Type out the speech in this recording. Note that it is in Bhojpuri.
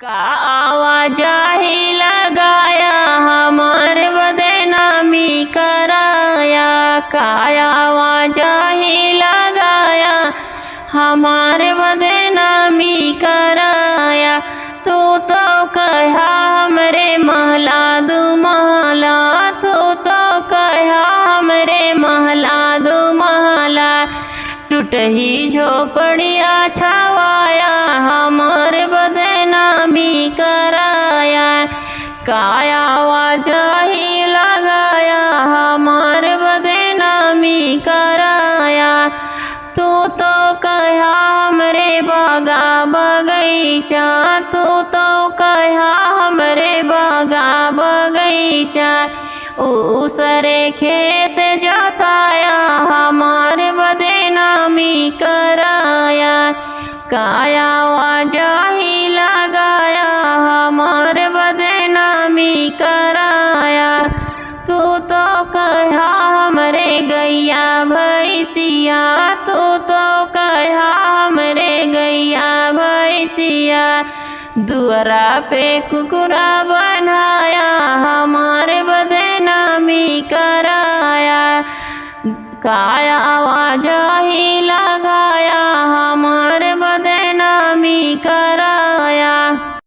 का आवाज ही लगाया हमारे बदनामी कराया। का आवाज ही लगाया हमारे बदनामी कराया। तू तो कहा हमरे महला दू महला, तू तो कहा हमरे महला दू महला। टूटही झोपड़िया छावाया हमारे बदनामी कराया। का आवाज ही लगाया हमारे बदनामी कराया। तू तो कहा हमरे बागा बगीचा, तू तो कहा हमरे बागा बगीचा। उसरे खेत जोताया हमारे बदनामी कराया। का आवाज ही लगाया हमारे बदनामी कराया। तू तो कहा हमरे गैया भैंसिया, तू तो कहा हमरे गैया भैंसिया। दुआरा पे कुकुरा बनाया हमारे बदनामी कराया। का आवाज ही लगाया हमारे बदनामी कराया।